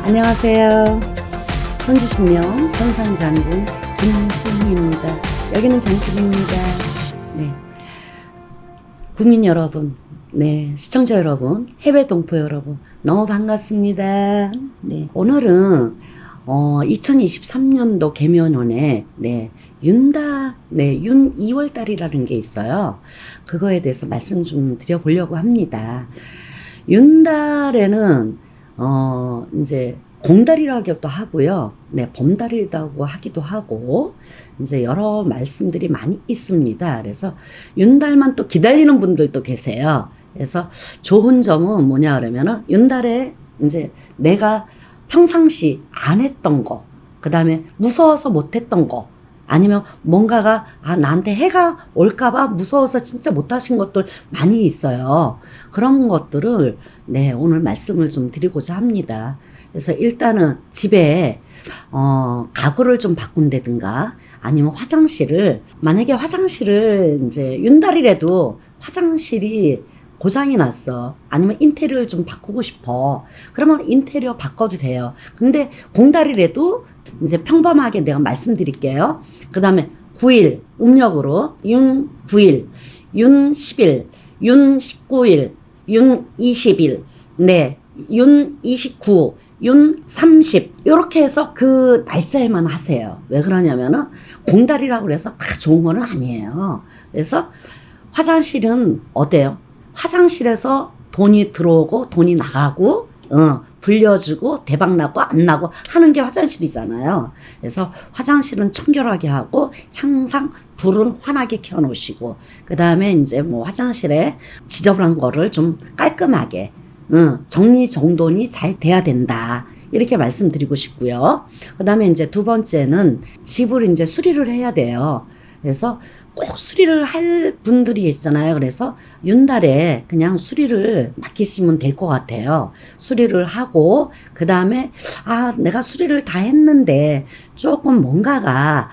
안녕하세요. 손주신명 천상장군 김순희입니다. 여기는 장식입니다. 네, 국민 여러분, 네, 시청자 여러분, 해외 동포 여러분, 너무 반갑습니다. 네, 오늘은 2023년도 개면원에 윤 2월달이라는 게 있어요. 그거에 대해서 말씀 좀 드려보려고 합니다. 윤달에는 이제 공달이라고 하기도 하고요. 네, 범달이라고 하기도 하고, 이제 여러 말씀들이 많이 있습니다. 그래서 윤달만 또 기다리는 분들도 계세요. 그래서 좋은 점은 뭐냐 그러면은 윤달에 이제 내가 평상시 안 했던 거, 그 다음에 무서워서 못 했던 거, 아니면 뭔가가 나한테 해가 올까봐 무서워서 진짜 못하신 것들 많이 있어요. 그런 것들을 오늘 말씀을 좀 드리고자 합니다. 그래서 일단은 집에 가구를 좀 바꾼다든가 아니면 화장실을, 만약에 화장실을 이제 윤달이라도 화장실이 고장이 났어, 아니면 인테리어를 좀 바꾸고 싶어, 그러면 인테리어 바꿔도 돼요. 근데 공달이라도 이제 평범하게 내가 말씀드릴게요. 그 다음에 9일 음력으로 윤 9일, 윤 10일, 윤 19일, 윤 20일, 윤 29, 윤 30, 이렇게 해서 그 날짜에만 하세요. 왜 그러냐면은 공달이라고 그래서 다 좋은 거는 아니에요. 그래서 화장실은 어때요? 화장실에서 돈이 들어오고 돈이 나가고 불려주고 대박나고 안 나고 하는 게 화장실이잖아요. 그래서 화장실은 청결하게 하고 항상 불은 환하게 켜놓으시고, 그 다음에 이제 뭐 화장실에 지저분한 거를 좀 깔끔하게 정리정돈이 잘 돼야 된다, 이렇게 말씀드리고 싶고요. 그 다음에 이제 두 번째는 집을 이제 수리를 해야 돼요. 그래서 꼭 수리를 할 분들이 있잖아요. 그래서 윤달에 그냥 수리를 맡기시면 될 것 같아요. 수리를 하고, 그 다음에 내가 수리를 다 했는데 조금 뭔가가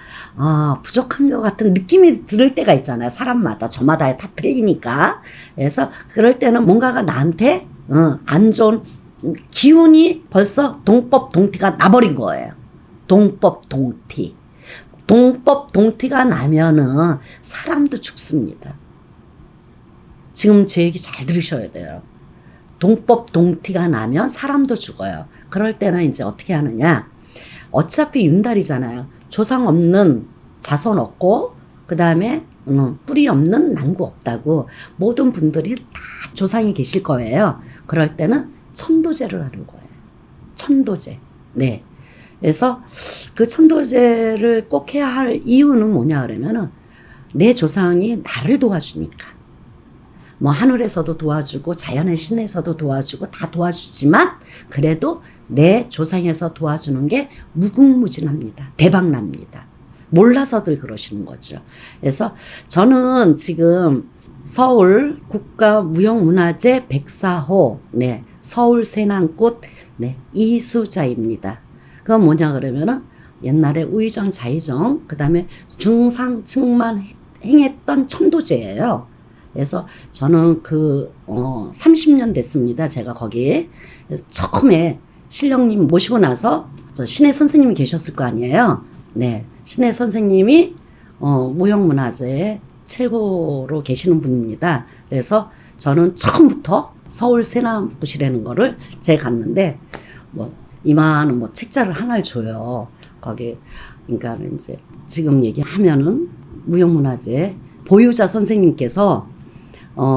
부족한 것 같은 느낌이 들 때가 있잖아요. 사람마다, 저마다 다 틀리니까. 그래서 그럴 때는 뭔가가 나한테 안 좋은 기운이 벌써 동법 동티가 나버린 거예요. 동법 동티. 동법 동티가 나면은 사람도 죽습니다. 지금 제 얘기 잘 들으셔야 돼요. 동법 동티가 나면 사람도 죽어요. 그럴 때는 이제 어떻게 하느냐. 어차피 윤달이잖아요. 조상 없는 자손 없고, 그 다음에 뿌리 없는 난구 없다고 모든 분들이 다 조상이 계실 거예요. 그럴 때는 천도제를 하는 거예요. 천도제. 네. 그래서 그 천도제를 꼭 해야 할 이유는 뭐냐 그러면은 내 조상이 나를 도와주니까. 뭐 하늘에서도 도와주고 자연의 신에서도 도와주고 다 도와주지만 그래도 내 조상에서 도와주는 게 무궁무진합니다. 대박납니다. 몰라서들 그러시는 거죠. 그래서 저는 지금 서울 국가무형문화재 104호 서울 세남꽃 이수자입니다. 그건 뭐냐 그러면은 옛날에 우의정, 자의정, 그 다음에 중상층만 행했던 천도제예요. 그래서 저는 30년 됐습니다. 제가 거기. 그래서 처음에 신령님 모시고 나서 신의 선생님이 계셨을 거 아니에요. 신의 선생님이 무형문화재의 최고로 계시는 분입니다. 그래서 저는 처음부터 서울 세남꽃이라는 거를 제가 갔는데 이만한 책자를 하나를 줘요. 거기, 그러니까 이제 지금 얘기하면은 무형문화재 보유자 선생님께서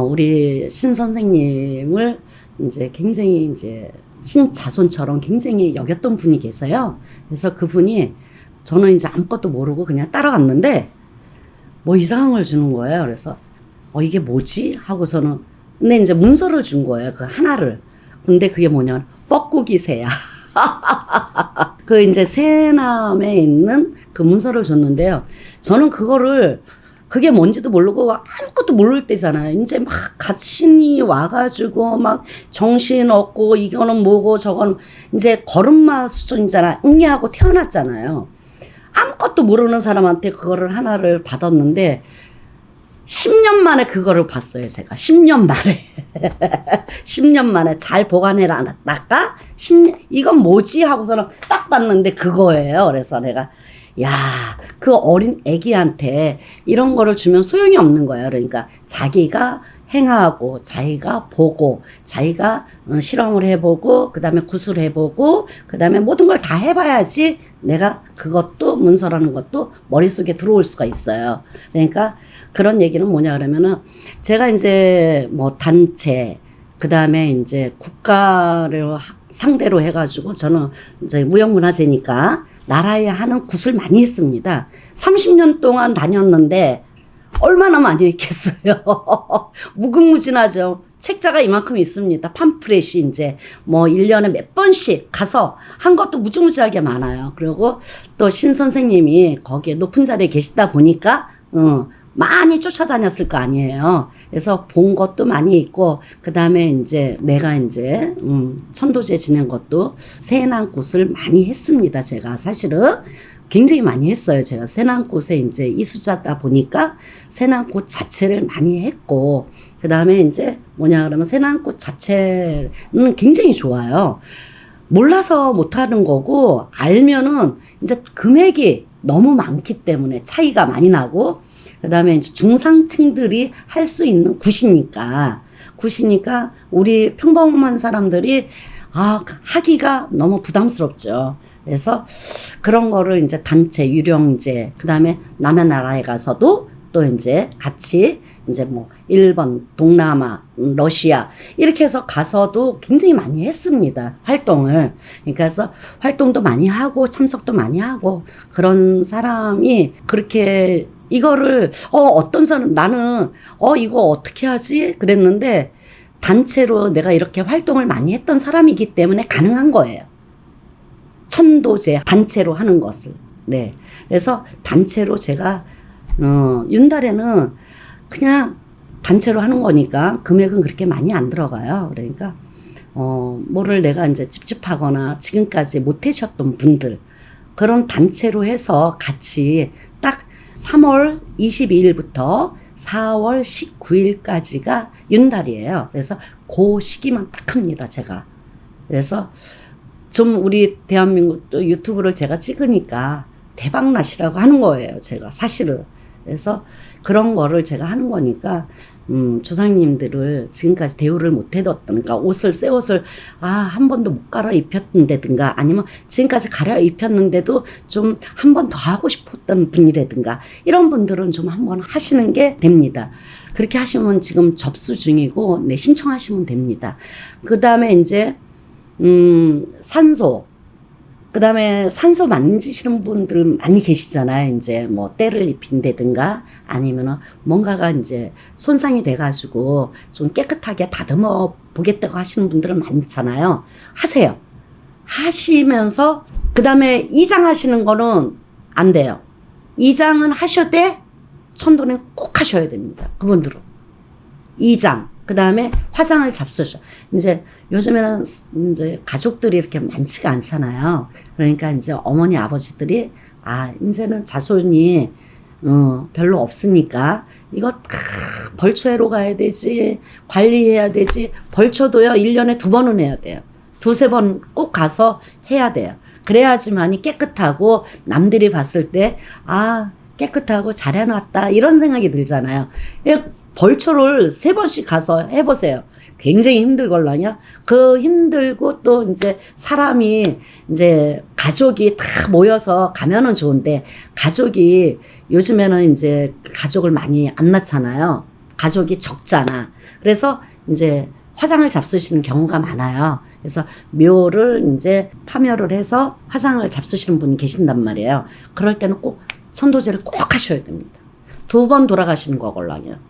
우리 신 선생님을 이제 굉장히 이제 신자손처럼 굉장히 여겼던 분이 계세요. 그래서 그분이, 저는 이제 아무것도 모르고 그냥 따라갔는데 뭐 이상한 걸 주는 거예요. 그래서 이게 뭐지? 하고서는, 근데 이제 문서를 준 거예요. 그 하나를. 근데 그게 뭐냐면 뻐꾸기새야. 그 이제 세남에 있는 그 문서를 줬는데요. 저는 그게 뭔지도 모르고 아무것도 모를 때잖아요. 이제 막 갓신이 와가지고 막 정신 없고 이거는 뭐고 저건 이제 걸음마 수준이잖아. 응애하고 태어났잖아요. 아무것도 모르는 사람한테 그거를 하나를 받았는데 10년 만에 그거를 봤어요, 제가. 10년 만에. 10년 만에 잘 보관해 놨다가, 10년, 이건 뭐지? 하고서는 딱 봤는데 그거예요. 그래서 내가, 야, 그 어린 애기한테 이런 거를 주면 소용이 없는 거예요. 그러니까 자기가 행하고, 자기가 보고, 자기가 실험을 해보고, 그 다음에 구술을 해보고, 그 다음에 모든 걸 다 해봐야지 내가 그것도 문서라는 것도 머릿속에 들어올 수가 있어요. 그러니까 그런 얘기는 뭐냐 그러면은 제가 이제 뭐 단체, 그 다음에 이제 국가를 상대로 해가지고 저는 이제 무형문화재니까 나라에 하는 굿을 많이 했습니다. 30년 동안 다녔는데 얼마나 많이 했겠어요. 무궁무진하죠. 책자가 이만큼 있습니다. 팜프렛이 이제 뭐 1년에 몇 번씩 가서 한 것도 무지무지하게 많아요. 그리고 또 신 선생님이 거기에 높은 자리에 계시다 보니까 많이 쫓아다녔을 거 아니에요. 그래서 본 것도 많이 있고, 그 다음에 이제 내가 이제 천도제 지낸 것도 세난굿을 많이 했습니다. 제가 사실은 굉장히 많이 했어요. 제가 세난굿에 이제 이수자다 보니까 세난굿 자체를 많이 했고, 그 다음에 이제 뭐냐 그러면 세난굿 자체는 굉장히 좋아요. 몰라서 못하는 거고, 알면은 이제 금액이 너무 많기 때문에 차이가 많이 나고, 그 다음에 이제 중상층들이 할 수 있는 굿이니까 우리 평범한 사람들이 하기가 너무 부담스럽죠. 그래서 그런 거를 이제 단체, 유령제, 그 다음에 남의 나라에 가서도 또 이제 같이 이제 뭐 일본, 동남아, 러시아 이렇게 해서 가서도 굉장히 많이 했습니다. 활동을. 그래서 활동도 많이 하고 참석도 많이 하고 그런 사람이 그렇게 이거를 어떤 사람 나는 이거 어떻게 하지? 그랬는데 단체로 내가 이렇게 활동을 많이 했던 사람이기 때문에 가능한 거예요. 천도제 단체로 하는 것을. 네. 그래서 단체로 제가 윤달에는 그냥 단체로 하는 거니까 금액은 그렇게 많이 안 들어가요. 그러니까 뭐를 내가 이제 찝찝하거나 지금까지 못 하셨던 분들 그런 단체로 해서 같이 딱 3월 22일부터 4월 19일까지가 윤달이에요. 그래서 그 시기만 딱 합니다, 제가. 그래서 좀 우리 대한민국 또 유튜브를 제가 찍으니까 대박나시라고 하는 거예요, 제가 사실은. 그래서 그런 거를 제가 하는 거니까 조상님들을 지금까지 대우를 못 해뒀던가 새 옷을 한 번도 못 갈아입혔는데든가 아니면 지금까지 갈아입혔는데도 좀 한 번 더 하고 싶었던 분이라든가 이런 분들은 좀 한번 하시는 게 됩니다. 그렇게 하시면 지금 접수 중이고 신청하시면 됩니다. 그 다음에 이제 산소, 그 다음에 산소 만지시는 분들 많이 계시잖아요. 이제 뭐 때를 입힌다든가 아니면은 뭔가가 이제 손상이 돼가지고 좀 깨끗하게 다듬어 보겠다고 하시는 분들은 많잖아요. 하세요. 하시면서 그 다음에 이장하시는 거는 안 돼요. 이장은 하셔도 천도는 꼭 하셔야 됩니다. 그분들은. 이장. 그 다음에 화장을 잡수셔. 이제 요즘에는 이제 가족들이 이렇게 많지가 않잖아요. 그러니까 이제 어머니, 아버지들이 이제는 자손이 별로 없으니까 이거 벌초회로 가야 되지, 관리해야 되지. 벌초도요 1년에 2번은 해야 돼요. 2-3번 꼭 가서 해야 돼요. 그래야지만이 깨끗하고 남들이 봤을 때 깨끗하고 잘 해놨다 이런 생각이 들잖아요. 벌초를 3번씩 가서 해보세요. 굉장히 힘들걸라요. 그 힘들고 또 이제 사람이 이제 가족이 다 모여서 가면은 좋은데 가족이 요즘에는 이제 가족을 많이 안 낳잖아요. 가족이 적잖아. 그래서 이제 화장을 잡수시는 경우가 많아요. 그래서 묘를 이제 파묘를 해서 화장을 잡수시는 분이 계신단 말이에요. 그럴 때는 꼭 천도제를 꼭 하셔야 됩니다. 2번 돌아가시는 거걸라요.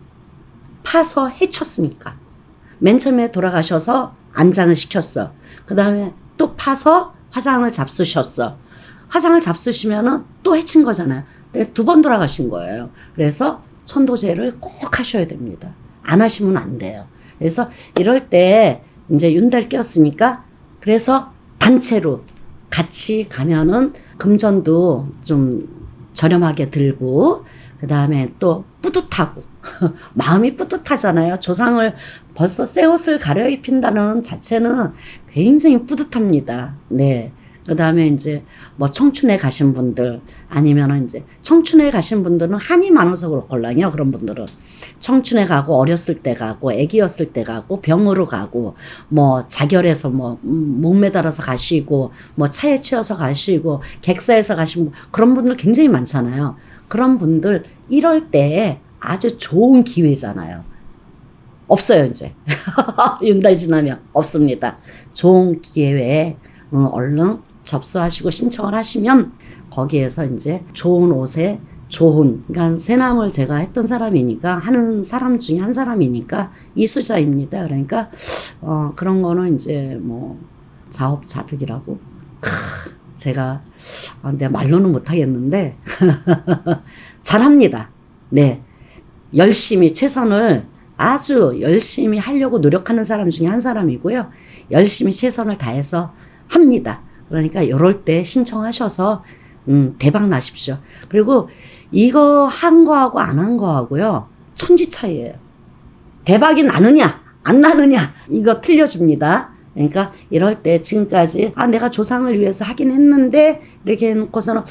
파서 해쳤으니까. 맨 처음에 돌아가셔서 안장을 시켰어. 그 다음에 또 파서 화장을 잡수셨어. 화장을 잡수시면은 또 해친 거잖아요. 2번 돌아가신 거예요. 그래서 천도제를 꼭 하셔야 됩니다. 안 하시면 안 돼요. 그래서 이럴 때 이제 윤달 꼈으니까 그래서 단체로 같이 가면은 금전도 좀 저렴하게 들고 그 다음에 또 뿌듯하고 마음이 뿌듯하잖아요. 조상을 벌써 새 옷을 갈아입힌다는 자체는 굉장히 뿌듯합니다. 네. 그 다음에 이제 뭐 청춘에 가신 분들, 아니면은 이제 청춘에 가신 분들은 한이 많아서 그렇걸랑요. 그런 분들은 청춘에 가고, 어렸을 때 가고, 아기였을 때 가고, 병으로 가고, 뭐 자결해서 뭐 목매달아서 가시고, 뭐 차에 치여서 가시고, 객사에서 가시고, 그런 분들 굉장히 많잖아요. 그런 분들 이럴 때 아주 좋은 기회잖아요. 없어요, 이제. 윤달 지나면 없습니다. 좋은 기회에 얼른 접수하시고 신청을 하시면 거기에서 이제 좋은 옷에 좋은, 그러니까 새남을 제가 했던 사람이니까, 하는 사람 중에 한 사람이니까 이수자입니다. 그러니까 그런 거는 이제 뭐 자업자득이라고 제가 내가 말로는 못하겠는데 잘합니다. 네, 열심히 최선을 아주 열심히 하려고 노력하는 사람 중에 한 사람이고요. 열심히 최선을 다해서 합니다. 그러니까 이럴 때 신청하셔서 대박 나십시오. 그리고 이거 한 거하고 안 한 거하고요, 천지 차이예요. 대박이 나느냐 안 나느냐 이거 틀려줍니다. 그러니까 이럴 때 지금까지 내가 조상을 위해서 하긴 했는데 이렇게 해놓고서는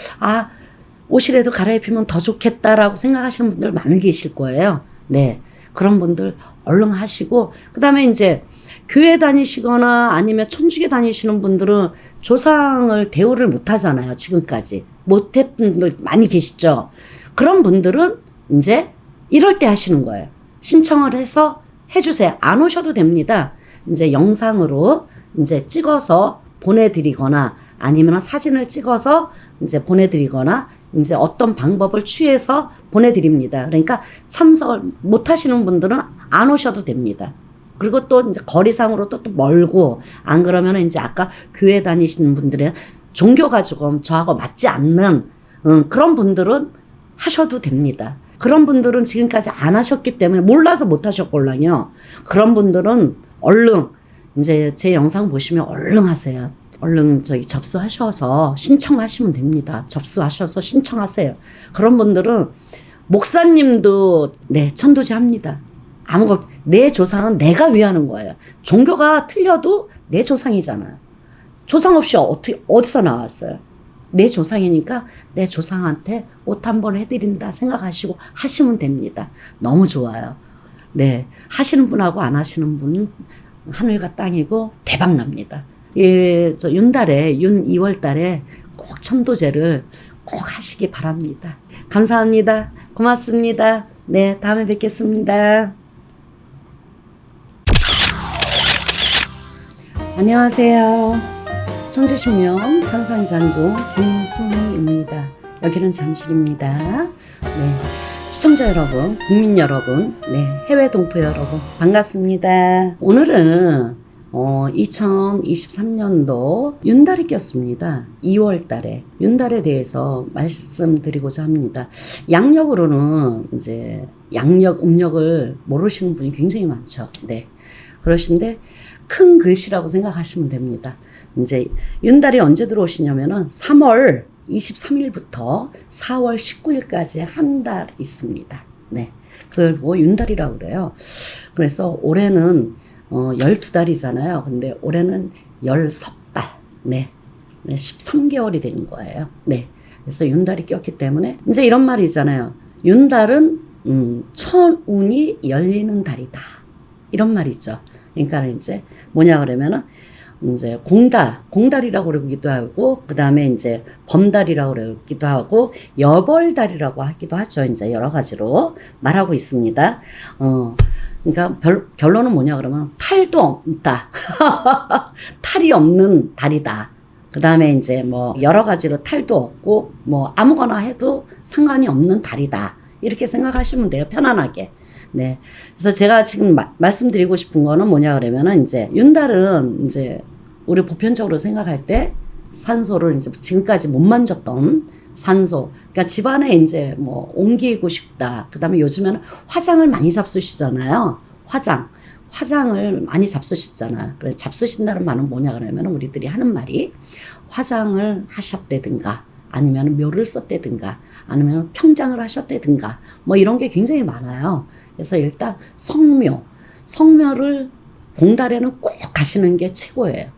옷이라도 갈아입히면 더 좋겠다라고 생각하시는 분들 많이 계실 거예요. 네, 그런 분들 얼른 하시고, 그 다음에 이제 교회 다니시거나 아니면 천주교 다니시는 분들은 조상을 대우를 못 하잖아요. 지금까지 못했던 분들 많이 계시죠. 그런 분들은 이제 이럴 때 하시는 거예요. 신청을 해서 해주세요. 안 오셔도 됩니다. 이제 영상으로 이제 찍어서 보내드리거나, 아니면 사진을 찍어서 이제 보내드리거나, 이제 어떤 방법을 취해서 보내드립니다. 그러니까 참석을 못 하시는 분들은 안 오셔도 됩니다. 그리고 또 이제 거리상으로 또 멀고, 안 그러면 이제 아까 교회 다니시는 분들의 종교가 조금 저하고 맞지 않는 그런 분들은 하셔도 됩니다. 그런 분들은 지금까지 안 하셨기 때문에 몰라서 못 하셨걸랑요. 그런 분들은 얼른 이제 제 영상 보시면 얼른 하세요. 얼른 접수하셔서 신청하시면 됩니다. 접수하셔서 신청하세요. 그런 분들은 목사님도 네, 천도제 합니다. 내 조상은 내가 위하는 거예요. 종교가 틀려도 내 조상이잖아요. 조상 없이 어디서 나왔어요? 내 조상이니까 내 조상한테 옷 한번 해드린다 생각하시고 하시면 됩니다. 너무 좋아요. 네, 하시는 분하고 안 하시는 분은 하늘과 땅이고 대박 납니다. 저 윤달에, 2월 달에 꼭 천도제를 꼭 하시기 바랍니다. 감사합니다. 고맙습니다. 네, 다음에 뵙겠습니다. 안녕하세요. 청주신명 천상장구 김수미입니다. 여기는 잠실입니다. 네, 시청자 여러분, 국민 여러분, 네, 해외 동포 여러분 반갑습니다. 오늘은 2023년도 윤달이 꼈습니다. 2월 달에 윤달에 대해서 말씀드리고자 합니다. 양력으로는 이제 양력, 음력을 모르시는 분이 굉장히 많죠. 네, 그러신데 큰 글씨라고 생각하시면 됩니다. 이제 윤달이 언제 들어오시냐면은 3월 23일부터 4월 19일까지 한 달 있습니다. 네, 그걸 뭐 윤달이라고 그래요. 그래서 올해는 12달이잖아요. 근데 올해는 13달. 네. 13개월이 되는 거예요. 네. 그래서 윤달이 꼈기 때문에 이제 이런 말이 있잖아요. 윤달은 천운이 열리는 달이다. 이런 말이 있죠. 그러니까 이제 뭐냐 그러면은 이제 공달이라고 그러기도 하고, 그 다음에 이제 범달이라고 그러기도 하고, 여벌달이라고 하기도 하죠. 이제 여러 가지로 말하고 있습니다. 그러니까 결론은 뭐냐 그러면 탈도 없다. 탈이 없는 달이다. 그 다음에 이제 뭐 여러 가지로 탈도 없고 뭐 아무거나 해도 상관이 없는 달이다. 이렇게 생각하시면 돼요. 편안하게. 네. 그래서 제가 지금 말씀드리고 싶은 거는 뭐냐 그러면은 이제 윤달은 이제 우리 보편적으로 생각할 때 산소를 이제 지금까지 못 만졌던 산소. 그러니까 집안에 이제 뭐 옮기고 싶다. 그 다음에 요즘에는 화장을 많이 잡수시잖아요. 화장을 많이 잡수시잖아. 그래서 잡수신다는 말은 뭐냐 그러면 우리들이 하는 말이 화장을 하셨다든가 아니면 묘를 썼다든가 아니면 평장을 하셨다든가 뭐 이런 게 굉장히 많아요. 그래서 일단 성묘를 봉달에는 꼭 가시는 게 최고예요.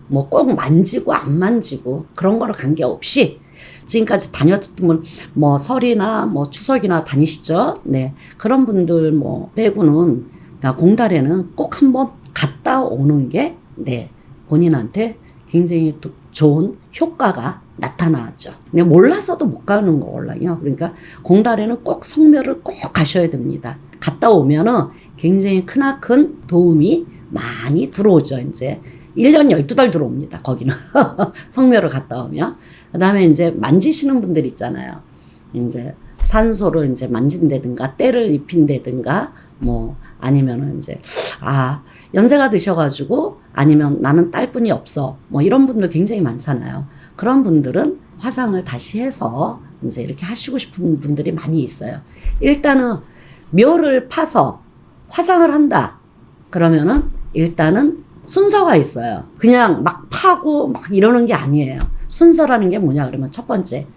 뭐 꼭 만지고 안 만지고 그런 거를 관계없이 지금까지 다녔던 분, 뭐 설이나 뭐 추석이나 다니시죠? 네. 그런 분들 뭐 빼고는 그러니까 공달에는 꼭 한번 갔다 오는 게 네. 본인한테 굉장히 또 좋은 효과가 나타나죠. 그냥 몰라서도 못 가는 거거든요. 그러니까 공달에는 꼭 성묘를 꼭 가셔야 됩니다. 갔다 오면은 굉장히 크나큰 도움이 많이 들어오죠. 이제 1년 12달 들어옵니다. 거기는. 성묘를 갔다 오면. 그 다음에 이제 만지시는 분들 있잖아요. 이제 산소를 이제 만진다든가 때를 입힌다든가 뭐 아니면은 이제 연세가 드셔가지고 아니면 나는 딸뿐이 없어 뭐 이런 분들 굉장히 많잖아요. 그런 분들은 화장을 다시 해서 이제 이렇게 하시고 싶은 분들이 많이 있어요. 일단은 묘를 파서 화장을 한다. 그러면은 일단은 순서가 있어요. 그냥 막 파고 막 이러는 게 아니에요. 순서라는 게 뭐냐 그러면 첫 번째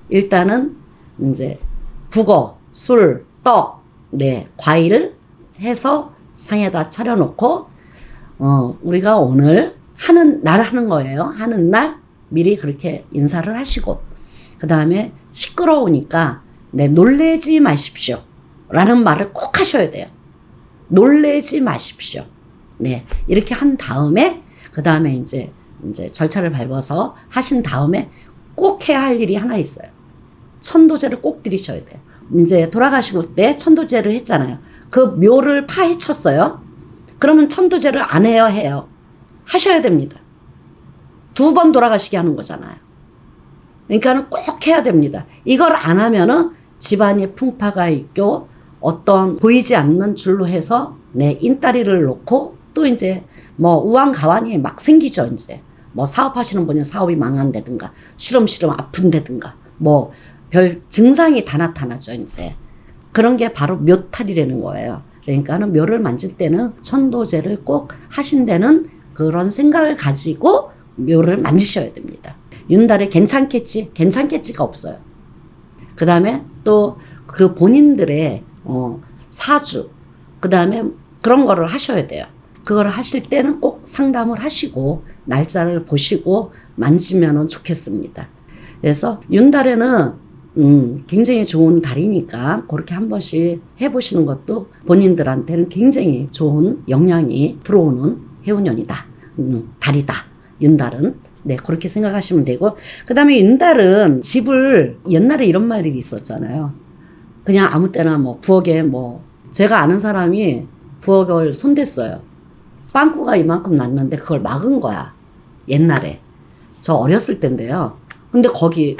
일단은 이제 북어, 술, 떡, 네, 과일 해서 상에다 차려놓고 우리가 오늘 하는 날 하는 거예요. 하는 날 미리 그렇게 인사를 하시고 그 다음에 시끄러우니까 네, 놀래지 마십시오 라는 말을 꼭 하셔야 돼요. 놀래지 마십시오. 네, 이렇게 한 다음에 그 다음에 이제 절차를 밟아서 하신 다음에 꼭 해야 할 일이 하나 있어요. 천도제를 꼭 드리셔야 돼요. 이제 돌아가시고 때 천도제를 했잖아요. 그 묘를 파헤쳤어요. 그러면 천도제를 안 해요, 해요? 하셔야 됩니다. 2번 돌아가시게 하는 거잖아요. 그러니까는 꼭 해야 됩니다. 이걸 안 하면은 집안이 풍파가 있고 어떤 보이지 않는 줄로 해서 내 인따리를 놓고 또 이제 뭐 우왕가왕이 막 생기죠. 이제 뭐 사업하시는 분이 사업이 망한다든가 시름시름 아픈다든가 뭐 별 증상이 다 나타나죠. 이제 그런 게 바로 묘탈이라는 거예요. 그러니까는 묘를 만질 때는 천도제를 꼭 하신다는 그런 생각을 가지고 묘를 만지셔야 됩니다. 윤달에 괜찮겠지? 괜찮겠지가 없어요. 그 다음에 또 그 본인들의 사주, 그 다음에 그런 거를 하셔야 돼요. 그걸 하실 때는 꼭 상담을 하시고 날짜를 보시고 만지면 좋겠습니다. 그래서 윤달에는 굉장히 좋은 달이니까 그렇게 한 번씩 해보시는 것도 본인들한테는 굉장히 좋은 영향이 들어오는 해운년이다. 달이다. 윤달은. 네, 그렇게 생각하시면 되고. 그 다음에 윤달은 집을, 옛날에 이런 말이 있었잖아요. 그냥 아무 때나 뭐 부엌에 뭐, 제가 아는 사람이 부엌을 손댔어요. 빵꾸가 이만큼 났는데 그걸 막은 거야. 옛날에. 저 어렸을 때인데요. 근데 거기,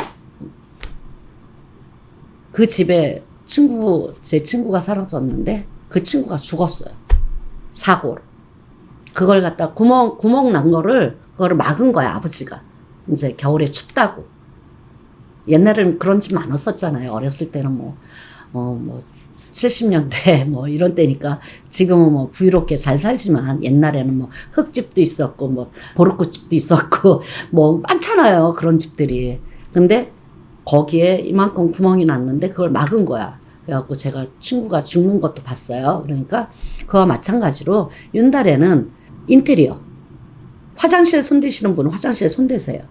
그 집에 제 친구가 살았었는데 그 친구가 죽었어요. 사고로. 그걸 갖다 구멍 난 거를 그거를 막은 거야, 아버지가. 이제 겨울에 춥다고. 옛날에는 그런 집 많았었잖아요. 어렸을 때는 뭐 70년대 뭐 이런 때니까 지금은 뭐 부유롭게 잘 살지만 옛날에는 뭐 흙집도 있었고 뭐 보르코집도 있었고 뭐 많잖아요. 그런 집들이. 근데 거기에 이만큼 구멍이 났는데 그걸 막은 거야. 그래갖고 제가 친구가 죽는 것도 봤어요. 그러니까 그와 마찬가지로 윤달에는 인테리어, 화장실 손대시는 분은 화장실에 손대세요.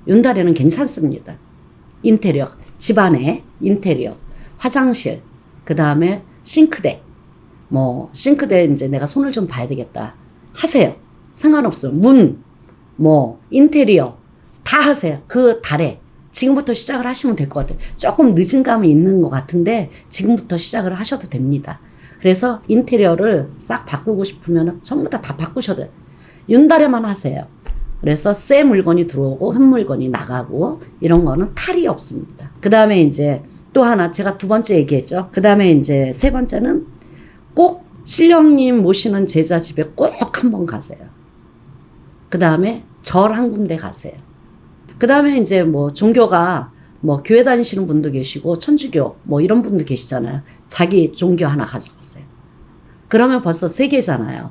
윤달에는 괜찮습니다. 인테리어, 집안에 인테리어, 화장실, 그 다음에 싱크대, 뭐 싱크대 이제 내가 손을 좀 봐야 되겠다. 하세요. 상관없어요. 문, 뭐 인테리어 다 하세요. 그 달에. 지금부터 시작을 하시면 될 것 같아요. 조금 늦은 감이 있는 것 같은데 지금부터 시작을 하셔도 됩니다. 그래서 인테리어를 싹 바꾸고 싶으면 전부 다 바꾸셔도 돼요. 윤달에만 하세요. 그래서 새 물건이 들어오고 한 물건이 나가고 이런 거는 탈이 없습니다. 그 다음에 이제 또 하나 제가 2번째 얘기했죠. 그 다음에 이제 3번째는 꼭 신령님 모시는 제자 집에 꼭 한번 가세요. 그 다음에 절 한 군데 가세요. 그 다음에 이제 뭐 종교가 뭐 교회 다니시는 분도 계시고 천주교 뭐 이런 분도 계시잖아요. 자기 종교 하나 가져갔어요. 그러면 벌써 3개잖아요.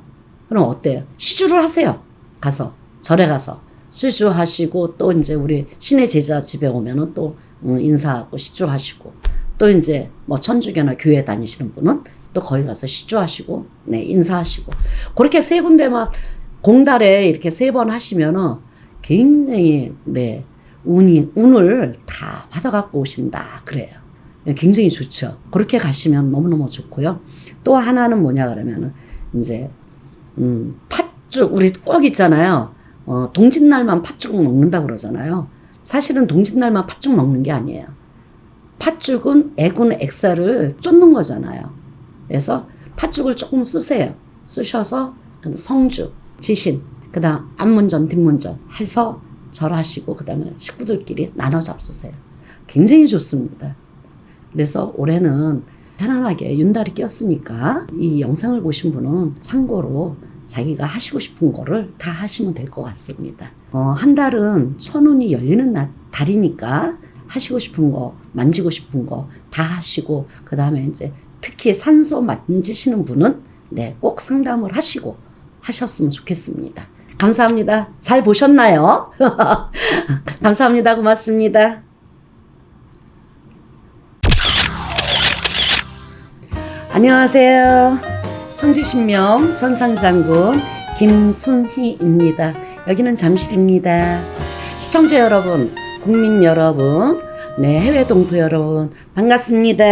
그럼 어때요? 시주를 하세요. 가서 절에 가서 시주하시고 또 이제 우리 신의 제자 집에 오면은 또 인사하고 시주하시고 또 이제 뭐 천주교나 교회 다니시는 분은 또 거기 가서 시주하시고 네 인사하시고 그렇게 세 군데만 공달에 이렇게 3번 하시면은 굉장히 네 운을 다 받아갖고 오신다 그래요. 굉장히 좋죠. 그렇게 가시면 너무너무 좋고요. 또 하나는 뭐냐 그러면은 이제 팥죽 우리 꼭 있잖아요. 동짓날만 팥죽 먹는다 그러잖아요. 사실은 동짓날만 팥죽 먹는 게 아니에요. 팥죽은 애군 액살을 쫓는 거잖아요. 그래서 팥죽을 조금 쓰세요. 쓰셔서 성주, 지신, 그 다음 앞문전, 뒷문전 해서 절하시고 그 다음에 식구들끼리 나눠 잡수세요. 굉장히 좋습니다. 그래서 올해는 편안하게 윤달이 꼈으니까 이 영상을 보신 분은 참고로 자기가 하시고 싶은 거를 다 하시면 될 것 같습니다. 한 달은 천운이 열리는 달이니까 하시고 싶은 거, 만지고 싶은 거 다 하시고 그 다음에 이제 특히 산소 만지시는 분은 네, 꼭 상담을 하시고 하셨으면 좋겠습니다. 감사합니다. 잘 보셨나요? 감사합니다. 고맙습니다. 안녕하세요. 천지신명 천상장군 김순희입니다. 여기는 잠실입니다. 시청자 여러분, 국민 여러분, 네, 해외 동포 여러분 반갑습니다.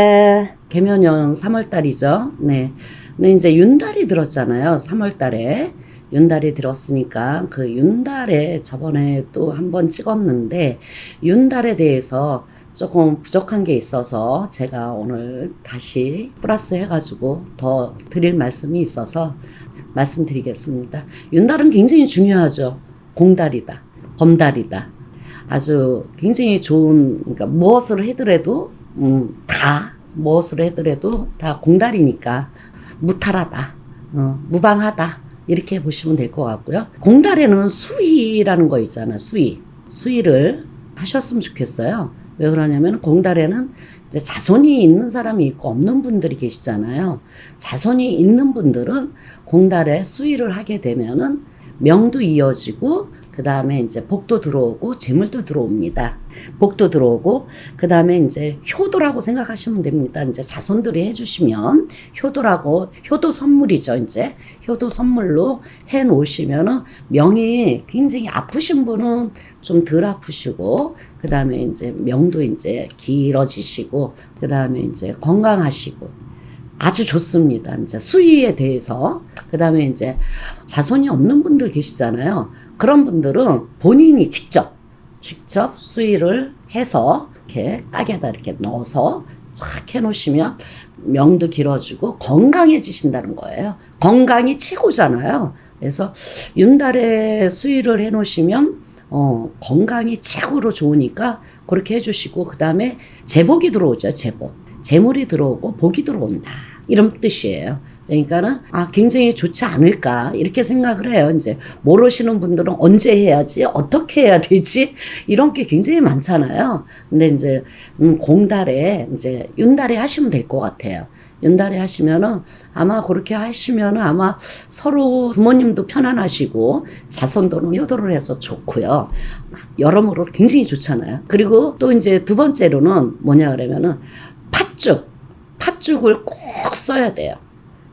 개면연 3월달이죠. 네, 네 이제 윤달이 들었잖아요. 3월달에 윤달이 들었으니까 그 윤달에 저번에 또 한번 찍었는데 윤달에 대해서 조금 부족한 게 있어서 제가 오늘 다시 플러스 해가지고 더 드릴 말씀이 있어서 말씀드리겠습니다. 윤달은 굉장히 중요하죠. 공달이다, 범달이다. 아주 굉장히 좋은, 그러니까 무엇을 해더라도 무엇을 해더라도 다 공달이니까 무탈하다, 무방하다 이렇게 보시면 될 것 같고요. 공달에는 수의라는 거 있잖아요. 수의를 하셨으면 좋겠어요. 왜 그러냐면 공달에는 이제 자손이 있는 사람이 있고 없는 분들이 계시잖아요. 자손이 있는 분들은 공달에 수의를 하게 되면은 명도 이어지고 그 다음에 이제 복도 들어오고 재물도 들어옵니다. 복도 들어오고 그 다음에 이제 효도라고 생각하시면 됩니다. 이제 자손들이 해주시면 효도 선물이죠. 이제 효도 선물로 해 놓으시면은 명이 굉장히 아프신 분은 좀 덜 아프시고 그 다음에 이제 명도 이제 길어지시고 그 다음에 이제 건강하시고 아주 좋습니다. 이제 수의에 대해서 그 다음에 이제 자손이 없는 분들 계시잖아요. 그런 분들은 본인이 직접 수의를 해서 이렇게 딱에다 이렇게 넣어서 착 해놓으시면 명도 길어지고 건강해지신다는 거예요. 건강이 최고잖아요. 그래서 윤달에 수의를 해놓으시면 건강이 최고로 좋으니까 그렇게 해주시고 그 다음에 제복이 들어오죠. 재물이 들어오고 복이 들어온다. 이런 뜻이에요. 그러니까는 굉장히 좋지 않을까 이렇게 생각을 해요. 이제 모르시는 분들은 언제 해야지, 어떻게 해야 되지 이런 게 굉장히 많잖아요. 근데 이제 공달에 이제 윤달에 하시면 될 것 같아요. 윤달에 하시면은 아마 그렇게 하시면은 아마 서로 부모님도 편안하시고 자손도는 효도를 해서 좋고요. 여러모로 굉장히 좋잖아요. 그리고 또 이제 두 번째로는 뭐냐 그러면은 팥죽을 꼭 써야 돼요.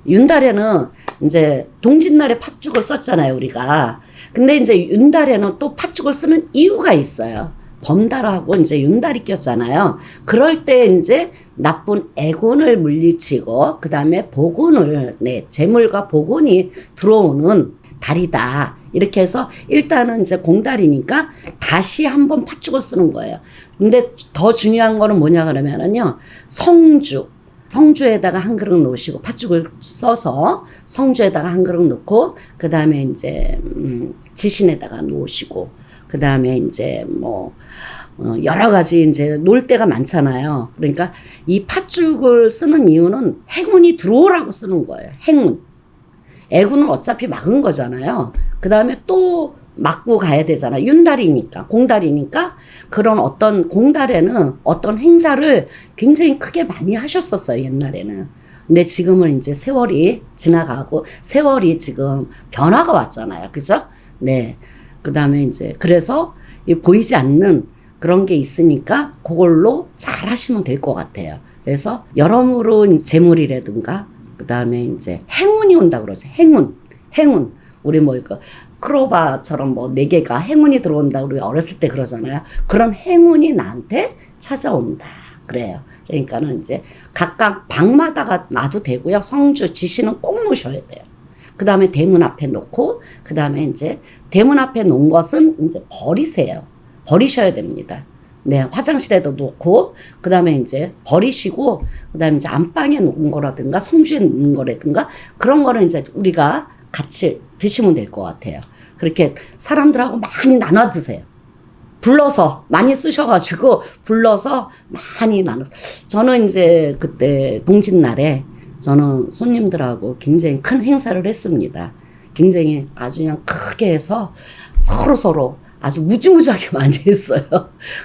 윤달에는 이제 동짓날에 팥죽을 썼잖아요, 우리가. 근데 이제 윤달에는 또 팥죽을 쓰는 이유가 있어요. 범달하고 이제 윤달이 꼈잖아요. 그럴 때 이제 나쁜 애군을 물리치고, 그 다음에 복운을, 재물과 복운이 들어오는 달이다. 이렇게 해서 일단은 이제 공달이니까 다시 한번 팥죽을 쓰는 거예요. 근데 더 중요한 거는 뭐냐 그러면은요, 성주에다가 한 그릇 놓으시고 팥죽을 써서 성주에다가 한 그릇 놓고 그 다음에 이제 지신에다가 놓으시고 그 다음에 이제 뭐 여러 가지 이제 놓을 때가 많잖아요. 그러니까 이 팥죽을 쓰는 이유는 행운이 들어오라고 쓰는 거예요. 행운. 애군은 어차피 막은 거잖아요. 그 다음에 또 맞고 가야 되잖아. 윤달이니까, 공달이니까 그런 어떤 공달에는 어떤 행사를 굉장히 크게 많이 하셨었어요, 옛날에는. 근데 지금은 이제 세월이 지나가고 세월이 지금 변화가 왔잖아요. 그죠? 네. 그 다음에 이제 그래서 이 보이지 않는 그런 게 있으니까 그걸로 잘 하시면 될 것 같아요. 그래서 여러모로 이제 재물이라든가 그 다음에 이제 행운이 온다 그러죠. 행운. 우리 뭐 이거 크로바처럼 뭐 4개가 행운이 들어온다 우리 어렸을 때 그러잖아요. 그런 행운이 나한테 찾아온다. 그래요. 그러니까는 이제 각각 방마다가 놔도 되고요. 성주 지시는 꼭 놓으셔야 돼요. 그 다음에 대문 앞에 놓고, 그 다음에 이제 대문 앞에 놓은 것은 이제 버리세요. 버리셔야 됩니다. 네, 화장실에도 놓고, 그 다음에 이제 버리시고, 그 다음에 이제 안방에 놓은 거라든가, 성주에 놓은 거라든가, 그런 거는 이제 우리가 같이 드시면 될 것 같아요. 그렇게 사람들하고 많이 나눠 드세요. 불러서 많이 쓰셔가지고 불러서 많이 나눠. 저는 이제 그때 동짓날에 저는 손님들하고 굉장히 큰 행사를 했습니다. 굉장히 아주 그냥 크게 해서 서로 아주 무지무지하게 많이 했어요.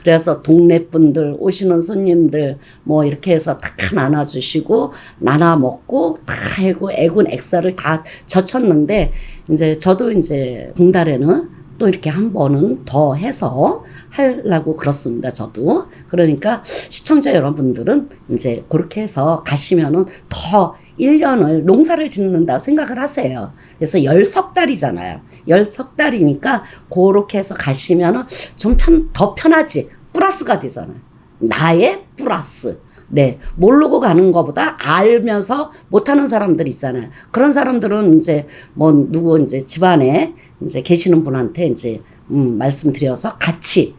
그래서 동네 분들 오시는 손님들 뭐 이렇게 해서 다 나눠주시고 나눠 먹고 다 하고 애군 액사를 다 젖혔는데 이제 저도 이제 봉달에는 또 이렇게 한 번은 더 해서 하려고 그렇습니다. 저도. 그러니까 시청자 여러분들은 이제 그렇게 해서 가시면은 더 1년을 농사를 짓는다 생각을 하세요. 그래서 10석 달이잖아요. 10석 달이니까 그렇게 해서 가시면은 좀 더 편하지. 플러스가 되잖아요. 나의 플러스. 네. 모르고 가는 것보다 알면서 못하는 사람들 있잖아요. 그런 사람들은 이제 뭐 누구 이제 집안에 이제 계시는 분한테 이제 말씀드려서 같이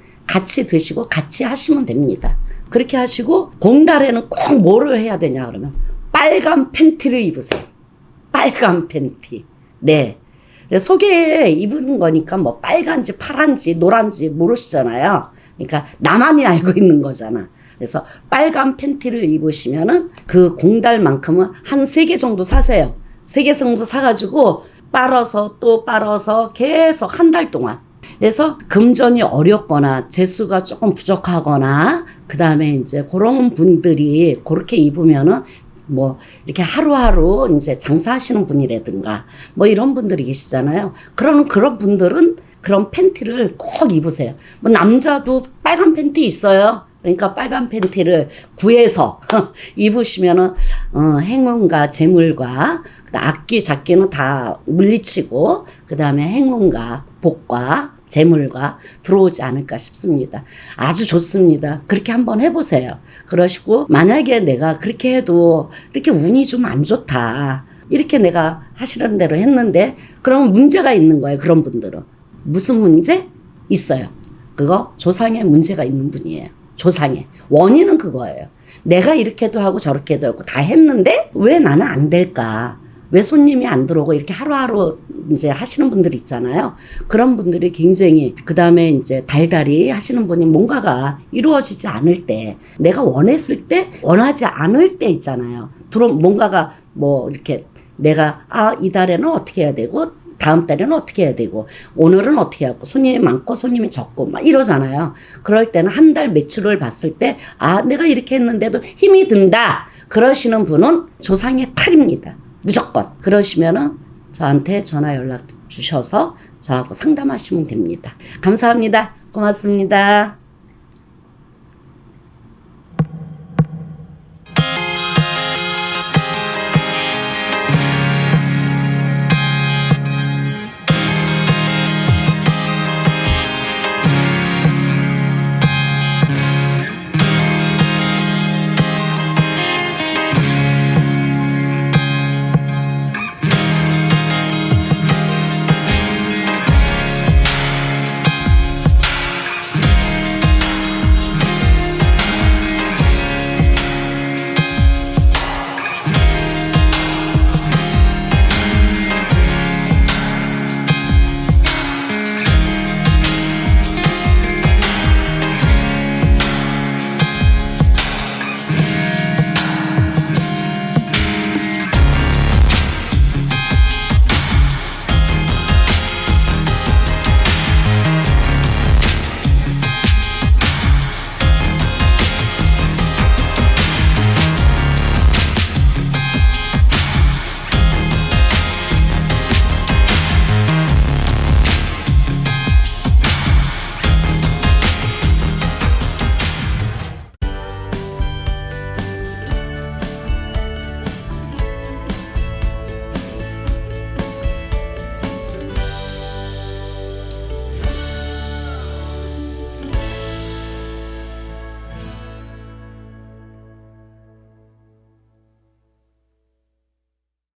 드시고 같이 하시면 됩니다. 그렇게 하시고 공달에는 꼭 뭐를 해야 되냐 그러면 빨간 팬티를 입으세요. 빨간 팬티. 네. 속에 입은 거니까 뭐 빨간지 파란지 노란지 모르시잖아요. 그러니까 나만이 알고 있는 거잖아. 그래서 빨간 팬티를 입으시면은 그 공달만큼은 한 3개 정도 사세요. 3개 정도 사가지고 빨아서 또 빨아서 계속 한 달 동안. 그래서 금전이 어렵거나 재수가 조금 부족하거나 그 다음에 이제 그런 분들이 그렇게 입으면은 뭐 이렇게 하루하루 이제 장사하시는 분이라든가 뭐 이런 분들이 계시잖아요. 그런 분들은 그런 팬티를 꼭 입으세요. 뭐 남자도 빨간 팬티 있어요. 그러니까 빨간 팬티를 구해서 입으시면은 행운과 재물과 악기 잡기는 다 물리치고 그 다음에 행운과 복과 재물과 들어오지 않을까 싶습니다. 아주 좋습니다. 그렇게 한번 해보세요. 그러시고 만약에 내가 그렇게 해도 이렇게 운이 좀 안 좋다. 이렇게 내가 하시는 대로 했는데 그럼 문제가 있는 거예요. 그런 분들은. 무슨 문제? 있어요. 그거 조상에 문제가 있는 분이에요. 조상에. 원인은 그거예요. 내가 이렇게도 하고 저렇게도 하고 다 했는데 왜 나는 안 될까? 왜 손님이 안 들어오고 이렇게 하루하루 이제 하시는 분들 있잖아요. 그런 분들이 굉장히 그 다음에 이제 달달이 하시는 분이 뭔가가 이루어지지 않을 때 내가 원했을 때 원하지 않을 때 있잖아요. 뭔가가 뭐 이렇게 내가 이 달에는 어떻게 해야 되고 다음 달에는 어떻게 해야 되고 오늘은 어떻게 하고 손님이 많고 손님이 적고 막 이러잖아요. 그럴 때는 한 달 매출을 봤을 때 내가 이렇게 했는데도 힘이 든다. 그러시는 분은 조상의 탈입니다. 무조건. 그러시면은 저한테 전화 연락 주셔서 저하고 상담하시면 됩니다. 감사합니다. 고맙습니다.